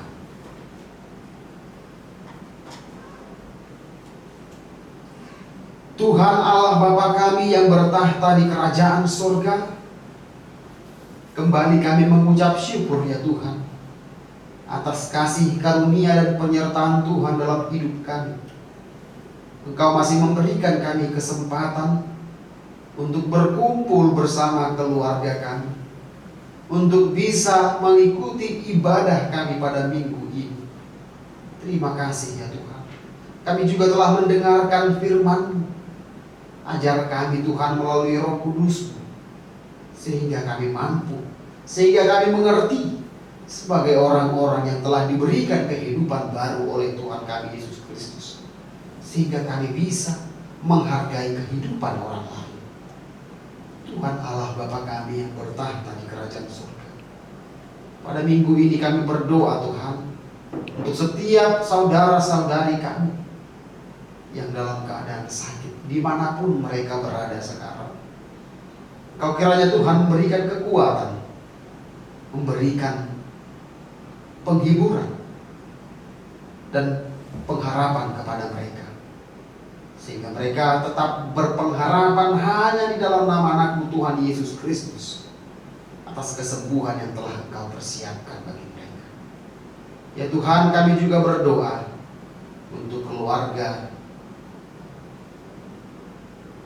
Tuhan Allah Bapa kami yang bertahta di kerajaan surga, kembali kami mengucap syukur ya Tuhan atas kasih karunia dan penyertaan Tuhan dalam hidup kami. Engkau masih memberikan kami kesempatan untuk berkumpul bersama keluarga kami, untuk bisa mengikuti ibadah kami pada minggu ini. Terima kasih ya Tuhan. Kami juga telah mendengarkan firman-Mu. Ajar kami Tuhan melalui Roh Kudus-Mu, sehingga kami mampu, sehingga kami mengerti sebagai orang-orang yang telah diberikan kehidupan baru oleh Tuhan kami Yesus Kristus, sehingga kami bisa menghargai kehidupan orang lain. Tuhan Allah Bapa kami yang bertahta di kerajaan surga, pada minggu ini kami berdoa Tuhan untuk setiap saudara-saudari kami yang dalam keadaan sakit, dimanapun mereka berada sekarang. Kau kiranya Tuhan memberikan kekuatan, memberikan penghiburan dan pengharapan kepada mereka, sehingga mereka tetap berpengharapan hanya di dalam nama Anak-Mu Tuhan Yesus Kristus atas kesembuhan yang telah Engkau persiapkan bagi mereka. Ya Tuhan, kami juga berdoa untuk keluarga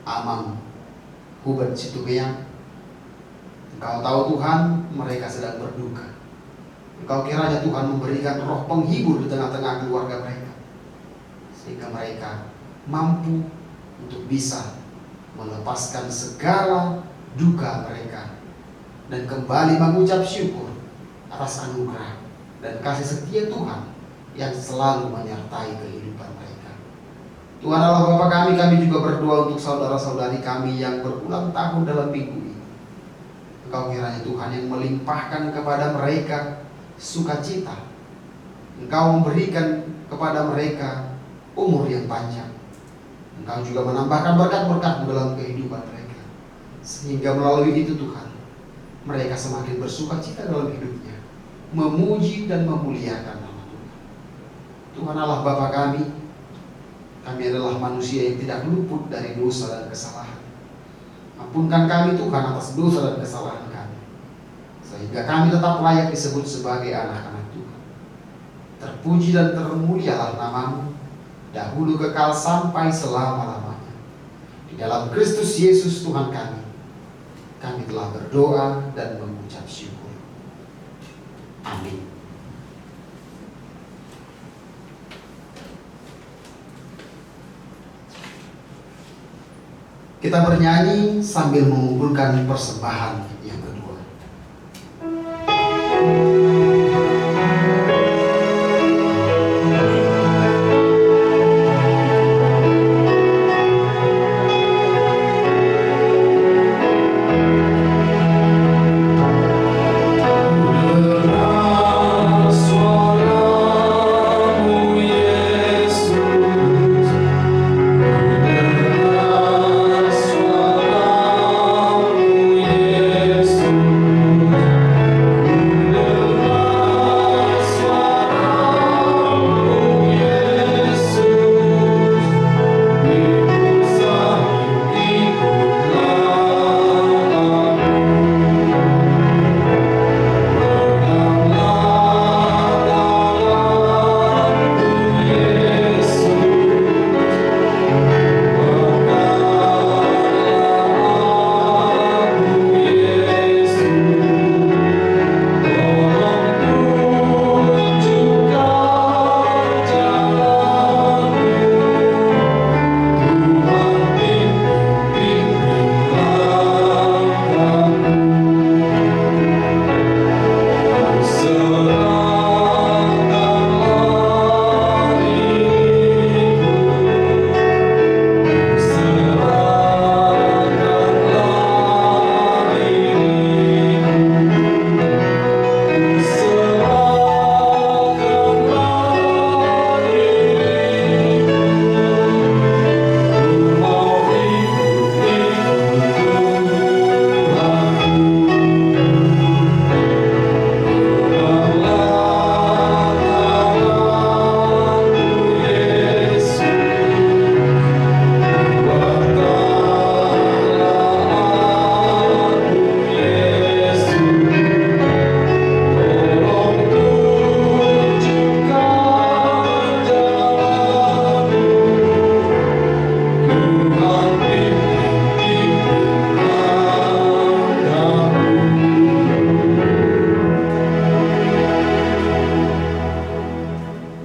Amang Huben Situbeyang. Engkau tahu Tuhan, mereka sedang berduka. Engkau kiranya Tuhan memberikan roh penghibur di tengah-tengah keluarga mereka, sehingga mereka mampu untuk bisa melepaskan segala duka mereka dan kembali mengucap syukur atas anugerah dan kasih setia Tuhan yang selalu menyertai kehidupan mereka. Tuhan Allah Bapa kami juga berdoa untuk saudara-saudari kami yang berulang tahun dalam minggu ini. Engkau kiranya Tuhan yang melimpahkan kepada mereka sukacita. Engkau memberikan kepada mereka umur yang panjang. Engkau juga menambahkan berkat-berkat dalam kehidupan mereka, sehingga melalui itu Tuhan, mereka semakin bersukacita dalam hidupnya, memuji dan memuliakan nama Tuhan. Tuhan Allah Bapa kami adalah manusia yang tidak luput dari dosa dan kesalahan. Ampunkan kami Tuhan atas dosa dan kesalahan kami, sehingga kami tetap layak disebut sebagai anak-anak Tuhan. Terpuji dan termulialah nama-Mu, dahulu kekal sampai selama-lamanya. Di dalam Kristus Yesus Tuhan kami telah berdoa dan mengucap syukur. Amin. Kita bernyanyi sambil mengumpulkan persembahan yang kedua.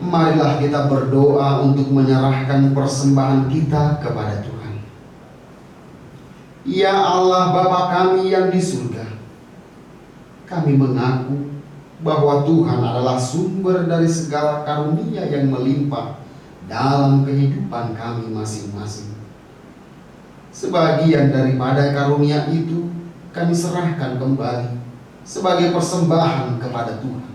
Marilah kita berdoa untuk menyerahkan persembahan kita kepada Tuhan. Ya Allah Bapa kami yang di surga, kami mengaku bahwa Tuhan adalah sumber dari segala karunia yang melimpah dalam kehidupan kami masing-masing. Sebagian daripada karunia itu kami serahkan kembali sebagai persembahan kepada Tuhan.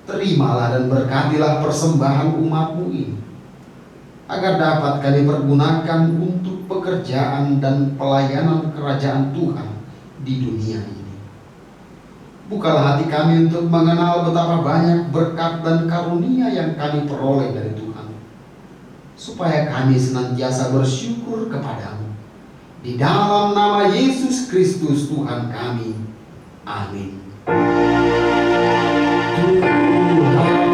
Terimalah dan berkatilah persembahan umat-Mu ini, agar dapat kami pergunakan untuk pekerjaan dan pelayanan kerajaan Tuhan di dunia ini. Bukalah hati kami untuk mengenal betapa banyak berkat dan karunia yang kami peroleh dari Tuhan, supaya kami senantiasa bersyukur kepadamu. Di dalam nama Yesus Kristus Tuhan kami. Amin. Semua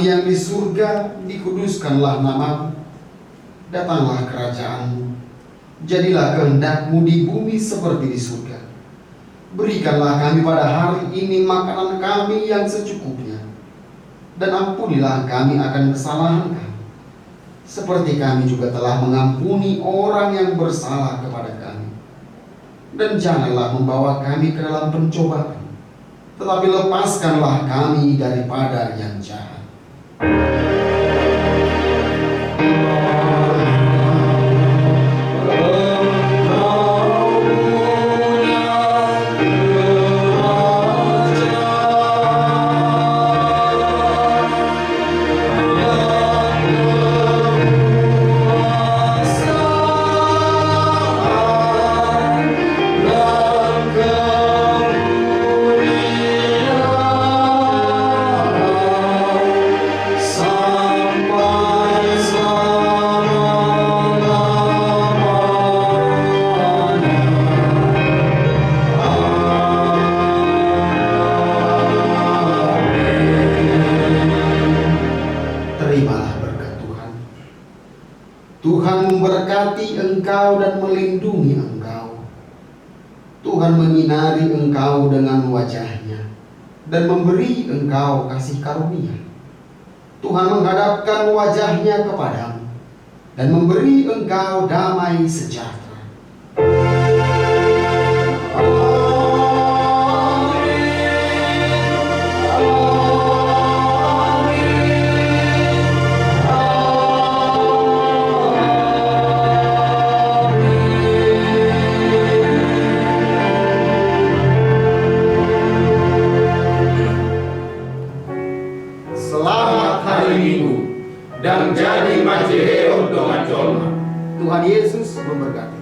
kami yang di surga, dikuduskanlah namamu. Datanglah kerajaanmu. Jadilah kehendak-mu di bumi seperti di surga. Berikanlah kami pada hari ini makanan kami yang secukupnya. Dan ampunilah kami akan kesalahan kami, seperti kami juga telah mengampuni orang yang bersalah kepada kami. Dan janganlah membawa kami ke dalam pencobaan, tetapi lepaskanlah kami daripada yang jahat. Terimalah berkat Tuhan. Tuhan memberkati engkau dan melindungi engkau. Tuhan menyinari engkau dengan wajah-Nya dan memberi engkau kasih karunia. Tuhan menghadapkan wajah-Nya kepadamu dan memberi engkau damai sejahtera. Selamat hari Minggu dan jadi majiheo dengan jolma. Tuhan Yesus memberkati.